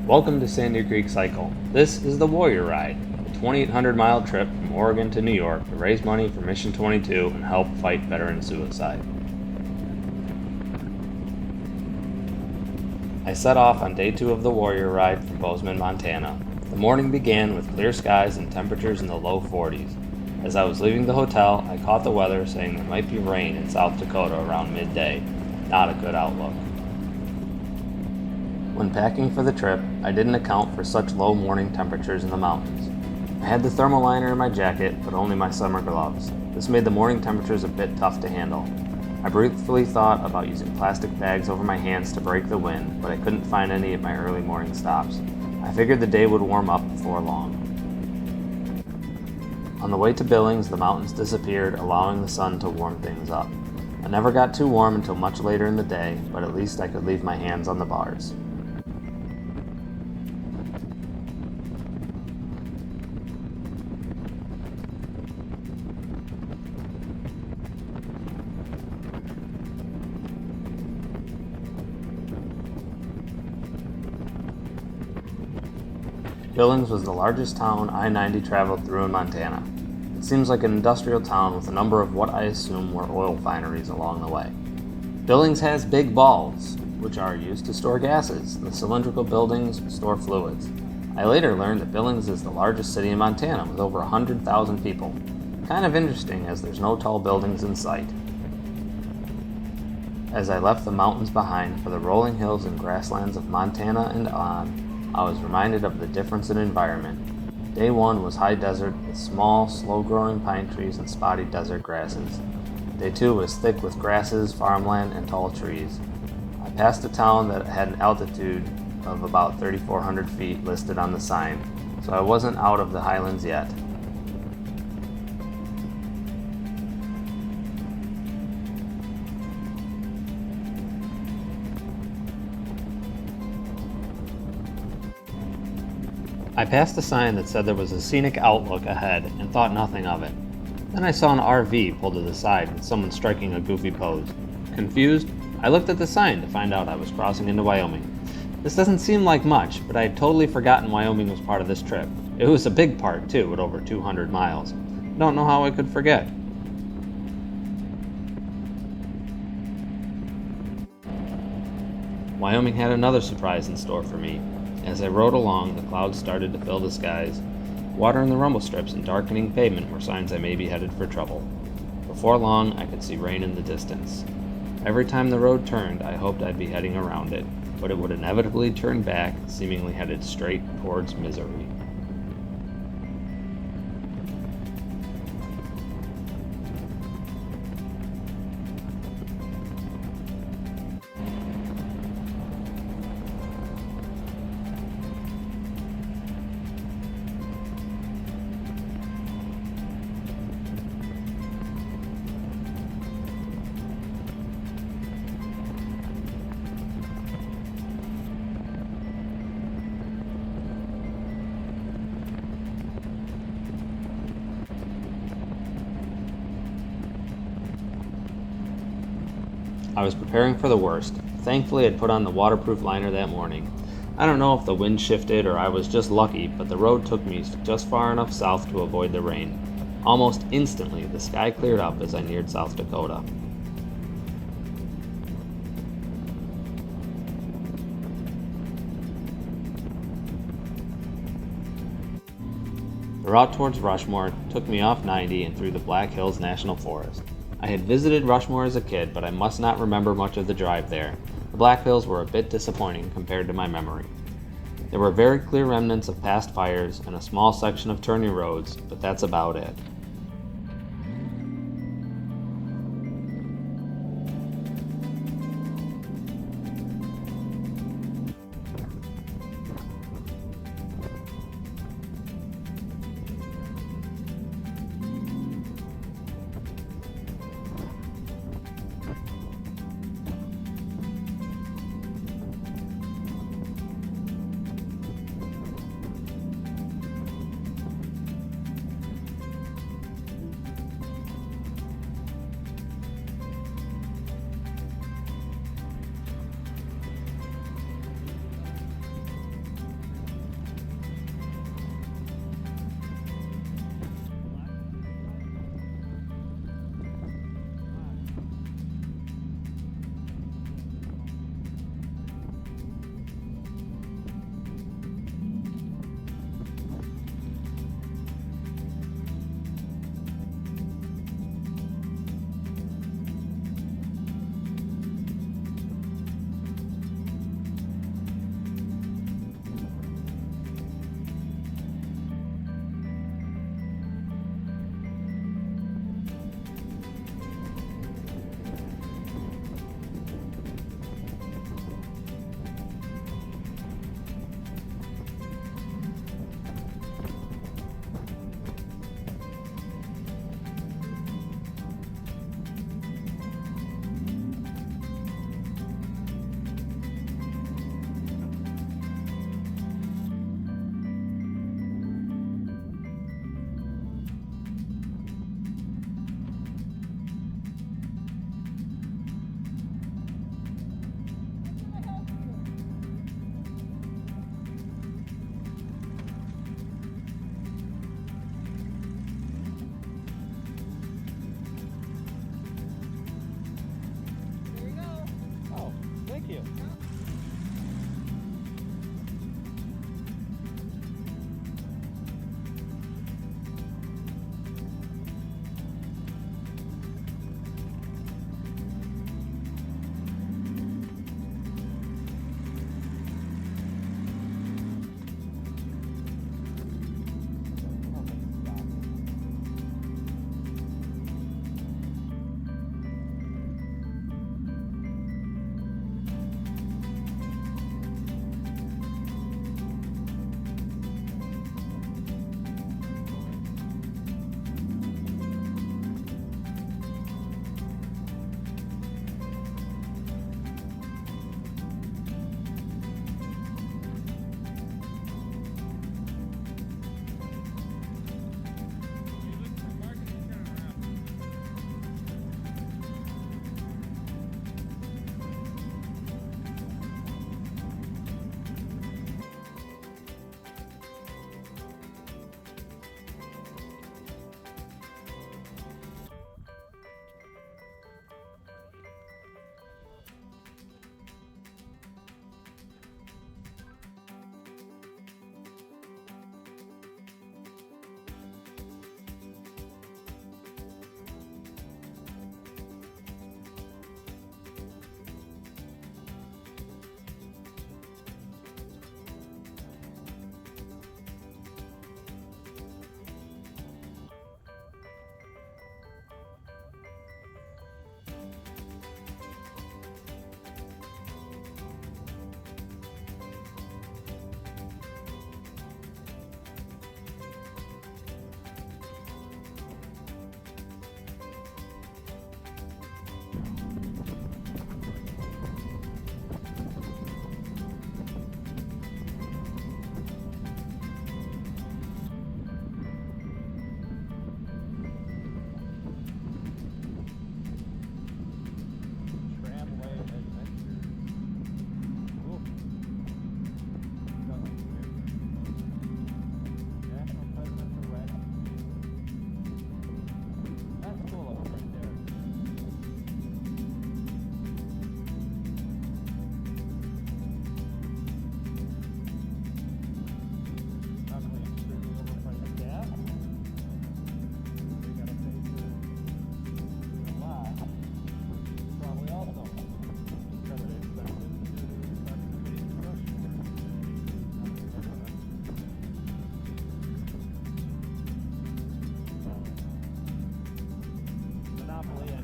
Welcome to Sandy Creek Cycle. This is the Warrior Ride, a 2,800-mile trip from Oregon to New York to raise money for Mission 22 and help fight veteran suicide. I set off on day 2 of the Warrior Ride from Bozeman, Montana. The morning began with clear skies and temperatures in the low 40s. As I was leaving the hotel, I caught the weather saying there might be rain in South Dakota around midday. Not a good outlook. When packing for the trip, I didn't account for such low morning temperatures in the mountains. I had the thermal liner in my jacket, but only my summer gloves. This made the morning temperatures a bit tough to handle. I briefly thought about using plastic bags over my hands to break the wind, but I couldn't find any at my early morning stops. I figured the day would warm up before long. On the way to Billings, the mountains disappeared, allowing the sun to warm things up. I never got too warm until much later in the day, but at least I could leave my hands on the bars. Billings was the largest town I-90 traveled through in Montana. It seems like an industrial town with a number of what I assume were oil refineries along the way. Billings has big balls, which are used to store gases. The cylindrical buildings store fluids. I later learned that Billings is the largest city in Montana with over 100,000 people. Kind of interesting as there's no tall buildings in sight. As I left the mountains behind for the rolling hills and grasslands of Montana and on, I was reminded of the difference in environment. Day 1 was high desert with small, slow-growing pine trees and spotty desert grasses. Day 2 was thick with grasses, farmland, and tall trees. I passed a town that had an altitude of about 3,400 feet listed on the sign, so I wasn't out of the highlands yet. I passed a sign that said there was a scenic outlook ahead and thought nothing of it. Then I saw an RV pulled to the side with someone striking a goofy pose. Confused, I looked at the sign to find out I was crossing into Wyoming. This doesn't seem like much, but I had totally forgotten Wyoming was part of this trip. It was a big part too, at over 200 miles. Don't know how I could forget. Wyoming had another surprise in store for me. As I rode along, the clouds started to fill the skies. Water in the rumble strips and darkening pavement were signs I may be headed for trouble. Before long, I could see rain in the distance. Every time the road turned, I hoped I'd be heading around it, but it would inevitably turn back, seemingly headed straight towards misery. I was preparing for the worst. Thankfully, I'd put on the waterproof liner that morning. I don't know if the wind shifted or I was just lucky, but the road took me just far enough south to avoid the rain. Almost instantly, the sky cleared up as I neared South Dakota. The route towards Rushmore took me off 90 and through the Black Hills National Forest. I had visited Rushmore as a kid, but I must not remember much of the drive there. The Black Hills were a bit disappointing compared to my memory. There were very clear remnants of past fires and a small section of turning roads, but that's about it.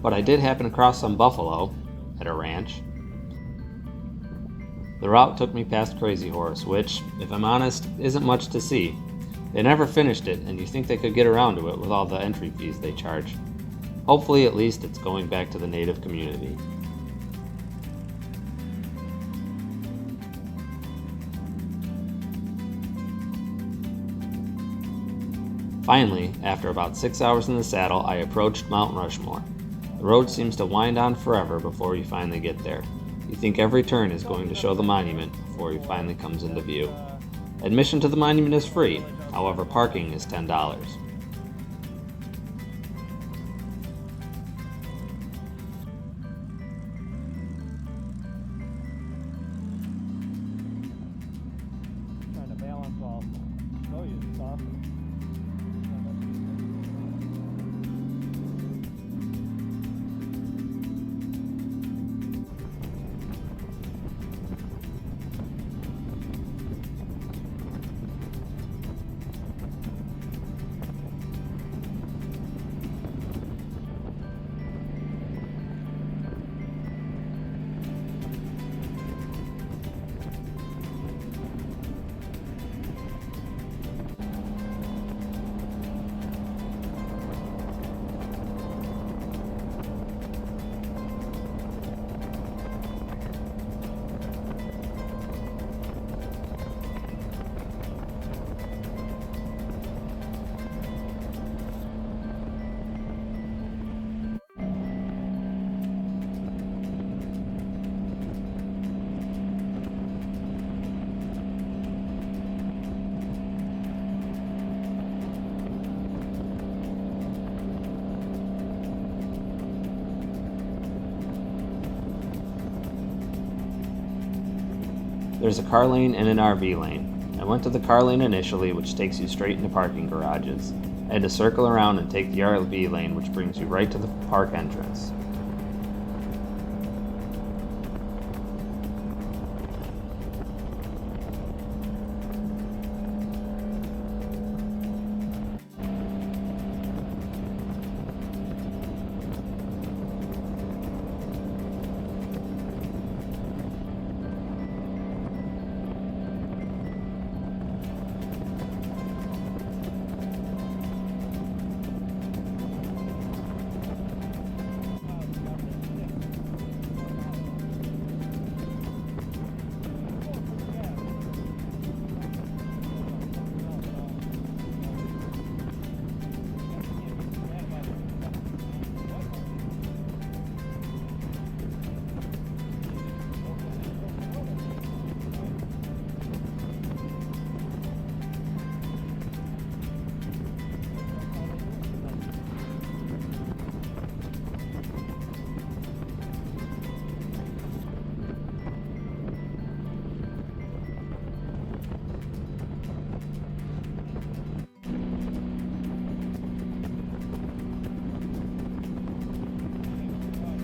but I did happen across some buffalo at a ranch. The route took me past Crazy Horse, which, if I'm honest, isn't much to see. They never finished it, and you think they could get around to it with all the entry fees they charge. Hopefully, at least it's going back to the native community. Finally, after about 6 hours in the saddle, I approached Mount Rushmore. The road seems to wind on forever before you finally get there. You think every turn is going to show the monument before he finally comes into view. Admission to the monument is free, however parking is $10. Trying to balance all. Oh, you stuff. There's a car lane and an RV lane. I went to the car lane initially, which takes you straight into parking garages. I had to circle around and take the RV lane, which brings you right to the park entrance.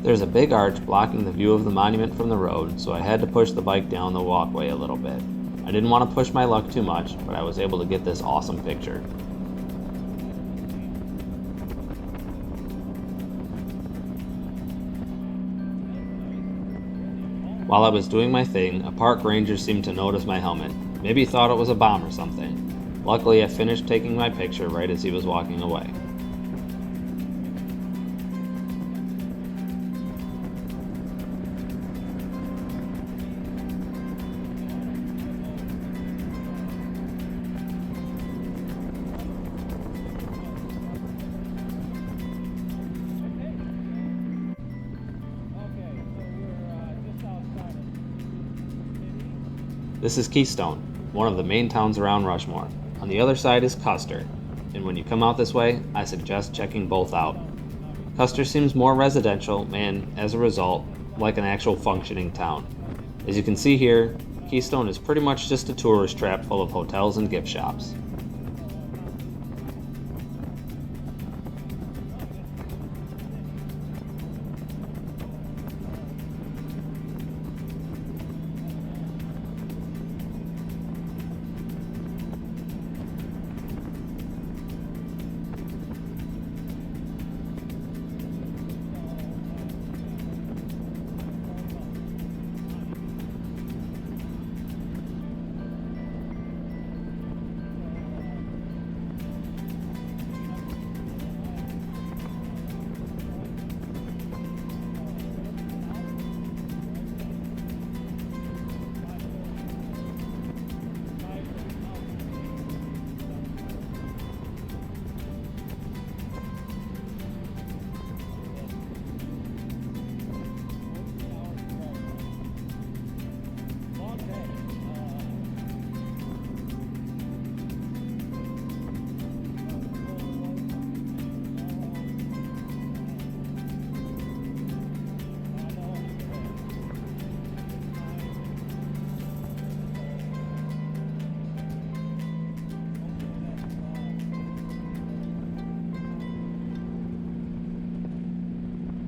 There's a big arch blocking the view of the monument from the road, so I had to push the bike down the walkway a little bit. I didn't want to push my luck too much, but I was able to get this awesome picture. While I was doing my thing, a park ranger seemed to notice my helmet. Maybe he thought it was a bomb or something. Luckily, I finished taking my picture right as he was walking away. This is Keystone, one of the main towns around Rushmore. On the other side is Custer, and when you come out this way, I suggest checking both out. Custer seems more residential and, as a result, like an actual functioning town. As you can see here, Keystone is pretty much just a tourist trap full of hotels and gift shops.